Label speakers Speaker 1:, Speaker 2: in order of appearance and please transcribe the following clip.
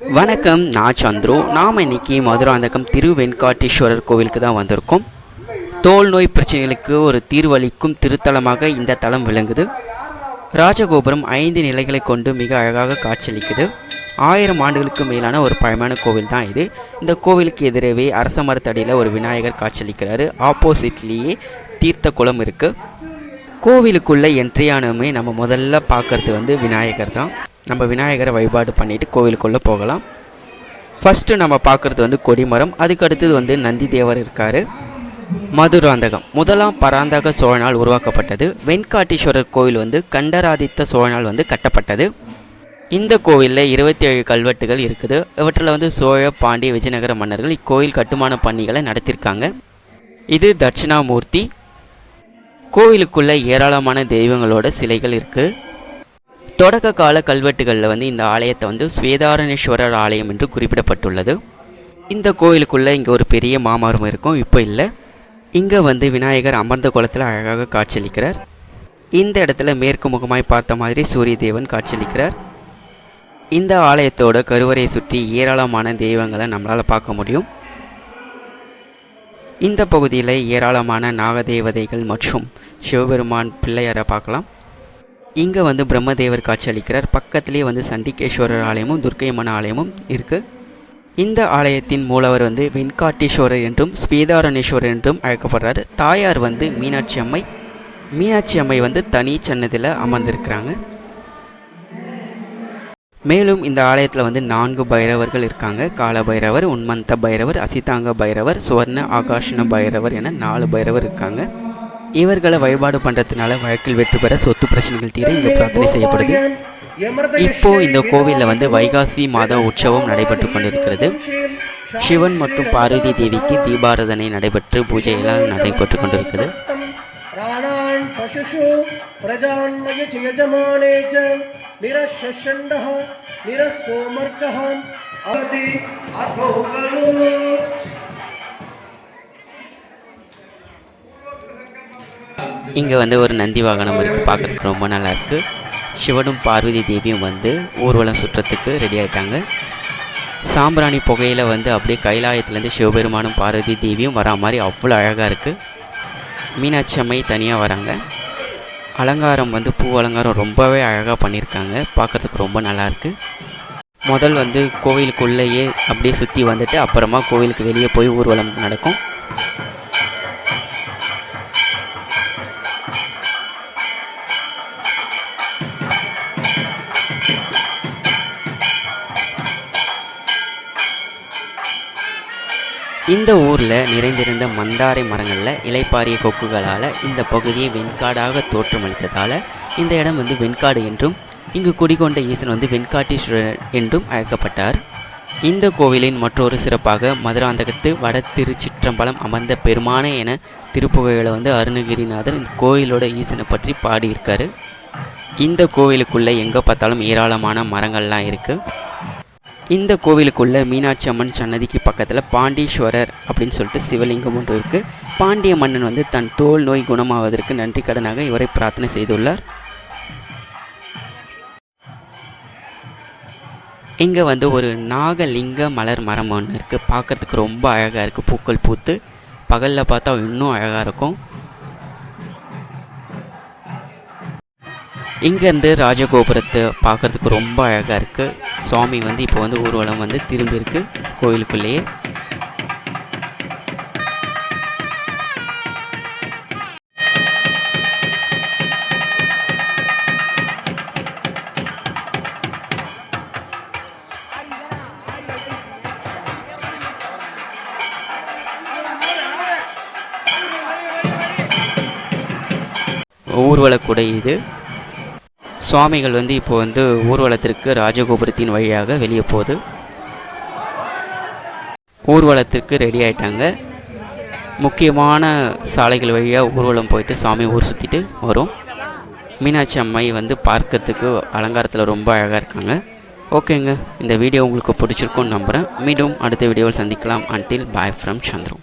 Speaker 1: வணக்கம், நான் சந்துரு. நாம் இன்னைக்கு மதுராந்தகம் திருவெண்காட்டீஸ்வரர் கோவிலுக்கு தான் வந்திருக்கோம். தோல் நோய் பிரச்சனைகளுக்கு ஒரு தீர்வளிக்கும் திருத்தலமாக இந்த தலம் விளங்குது. ராஜகோபுரம் 5 நிலைகளை கொண்டு மிக அழகாக காட்சியளிக்குது. 1000 ஆண்டுகளுக்கு மேலான ஒரு பழமையான கோவில் தான் இது. இந்த கோவிலுக்கு எதிரவே அரச மரத்தடியில் ஒரு விநாயகர் காட்சியளிக்கிறாரு. ஆப்போசிட்லேயே தீர்த்த குளம் இருக்குது. கோவிலுக்குள்ளே என்ட்ரியானுமே நம்ம முதல்ல பார்க்குறது விநாயகர் தான். நம்ம விநாயகரை வழிபாடு பண்ணிவிட்டு கோவிலுக்குள்ளே போகலாம். ஃபஸ்ட்டு நம்ம பார்க்குறது கொடிமரம். அதுக்கு அடுத்தது நந்தி தேவர் இருக்கார். மதுராந்தகம் முதலாம் பராந்தக சோழனால் உருவாக்கப்பட்டது. வெண்காட்டீஸ்வரர் கோவில் கண்டராதித்த சோழனால் கட்டப்பட்டது. இந்த கோவிலில் 27 கல்வெட்டுகள் இருக்குது. இவற்றில் சோழ, பாண்டிய, விஜயநகர மன்னர்கள் இக்கோயில் கட்டுமான பணிகளை நடத்தியிருக்காங்க. இது தட்சிணாமூர்த்தி. கோவிலுக்குள்ளே ஏராளமான தெய்வங்களோட சிலைகள் இருக்குது. தொடக்க கால கல்வெட்டுகளில் இந்த ஆலயத்தை ஸ்வேதாரணேஸ்வரர் ஆலயம் என்று குறிப்பிடப்பட்டுள்ளது. இந்த கோவிலுக்குள்ளே இங்கே ஒரு பெரிய மாமரம் இருக்கும், இப்போ இல்லை. இங்கே விநாயகர் அமர்ந்த குளத்தில் அழகாக காட்சியளிக்கிறார். இந்த இடத்துல மேற்கு முகமாய் பார்த்த மாதிரி சூரிய தேவன் காட்சியளிக்கிறார். இந்த ஆலயத்தோட கருவறையை சுற்றி ஏராளமான தெய்வங்களை நம்மளால் பார்க்க முடியும். இந்த பகுதியில் ஏராளமான நாகதேவதைகள் மற்றும் சிவபெருமான் பிள்ளையாரை பார்க்கலாம். இங்கே பிரம்மதேவர் காட்சியளிக்கிறார். பக்கத்திலே சண்டிகேஸ்வரர் ஆலயமும் துர்க்கையம்மன் ஆலயமும் இருக்குது. இந்த ஆலயத்தின் மூலவர் வெண்காட்டீஸ்வரர் என்றும் ஸ்வேதாரணேஸ்வரர் என்றும் அழைக்கப்படுறார். தாயார் மீனாட்சி அம்மை. மீனாட்சி அம்மை தனி சன்னதியில் அமர்ந்திருக்கிறாங்க. மேலும் இந்த ஆலயத்தில் 4 பைரவர்கள் இருக்காங்க. கால பைரவர், உன்மந்த பைரவர், அசிதாங்க பைரவர், சுவர்ண ஆகாஷன பைரவர் என 4 பைரவர் இருக்காங்க. இவர்களை வழிபாடு பண்ணுறதுனால வழக்கில் வெற்றி பெற, சொத்து பிரச்சனைகள் தீர இங்கே பிரார்த்தனை செய்யப்படுது. இப்போது இந்த கோவிலில் வைகாசி மாத உற்சவம் நடைபெற்று கொண்டிருக்கிறது. சிவன் மற்றும் பார்வதி தேவிக்கு தீபாராதனை நடைபெற்று பூஜையெல்லாம் நடைபெற்று கொண்டிருக்கிறது. இங்கே ஒரு நந்தி வாகனம் இருக்குது, பார்க்குறதுக்கு ரொம்ப நல்லா இருக்குது. சிவனும் பார்வதி தேவியும் ஊர்வலம் சுற்றத்துக்கு ரெடி ஆகிட்டாங்க. சாம்பிராணி புகையில் அப்படியே கைலாயத்துலேருந்து சிவபெருமானும் பார்வதி தேவியும் வரா மாதிரி அவ்வளோ அழகாக இருக்குது. மீனாட்சி அம்மை தனியாக வராங்க. அலங்காரம் பூ அலங்காரம் ரொம்பவே அழகாக பண்ணியிருக்காங்க, பார்க்குறதுக்கு ரொம்ப நல்லாயிருக்கு. முதல் கோவிலுக்குள்ளேயே அப்படியே சுற்றி வந்துட்டு அப்புறமா கோவிலுக்கு வெளியே போய் ஊர்வலம் நடக்கும். இந்த ஊரில் நிறைந்திருந்த மந்தாரை மரங்களில் இலைப்பாரிய கொக்குகளால் இந்த பகுதியை வெண்காடாக தோற்றமளித்ததால் இந்த இடம் வெண்காடு என்றும், இங்கு குடிகொண்ட ஈசன் வெண்காட்டீஸ்வரர் என்றும் அழைக்கப்பட்டார். இந்த கோவிலின் மற்றொரு சிறப்பாக மதுராந்தகத்து வட திருச்சிற்றம்பலம் அமர்ந்த பெருமானே என திருப்புகழில் அருணகிரிநாதர் இந்த கோயிலோட ஈசனை பற்றி பாடியிருக்காரு. இந்த கோவிலுக்குள்ளே எங்கே பார்த்தாலும் ஏராளமான மரங்கள்லாம் இருக்குது. இந்த கோவிலுக்குள்ளே மீனாட்சி அம்மன் சன்னதிக்கு பக்கத்தில் பாண்டீஸ்வரர் அப்படின்னு சொல்லிட்டு சிவலிங்கம் ஒன்று இருக்குது. பாண்டிய மன்னன் தன் தோல் நோய் குணமாவதற்கு நன்றி கடனாக இவரை பிரார்த்தனை செய்துள்ளார். இங்கே ஒரு நாகலிங்க மலர் மரம் ஒன்று இருக்குது, பார்க்குறதுக்கு ரொம்ப அழகாக இருக்குது. பூக்கள் பூத்து பகலில் பார்த்தா இன்னும் அழகாக இருக்கும். இங்கேருந்து ராஜகோபுரத்தை பார்க்குறதுக்கு ரொம்ப அழகாக இருக்குது. சுவாமி இப்போ ஊர்வலம் திரும்பி இருக்கு கோயிலுக்குள்ளேயே. ஊர்வலக்கூடை இது. சுவாமிகள் இப்போ ஊர்வலத்திற்கு ராஜகோபுரத்தின் வழியாக வெளியே போகுது. ஊர்வலத்திற்கு ரெடி ஆகிட்டாங்க. முக்கியமான சாலைகள் வழியாக ஊர்வலம் போயிட்டு சாமி ஊர் சுற்றிட்டு வரும். மீனாட்சி அம்மை பார்க்கறதுக்கு அலங்காரத்தில் ரொம்ப அழகாக இருக்காங்க. ஓகேங்க, இந்த வீடியோ உங்களுக்கு பிடிச்சிருக்குன்னு நம்புகிறேன். மீண்டும் அடுத்த வீடியோவில் சந்திக்கலாம். Until bye from Chandru.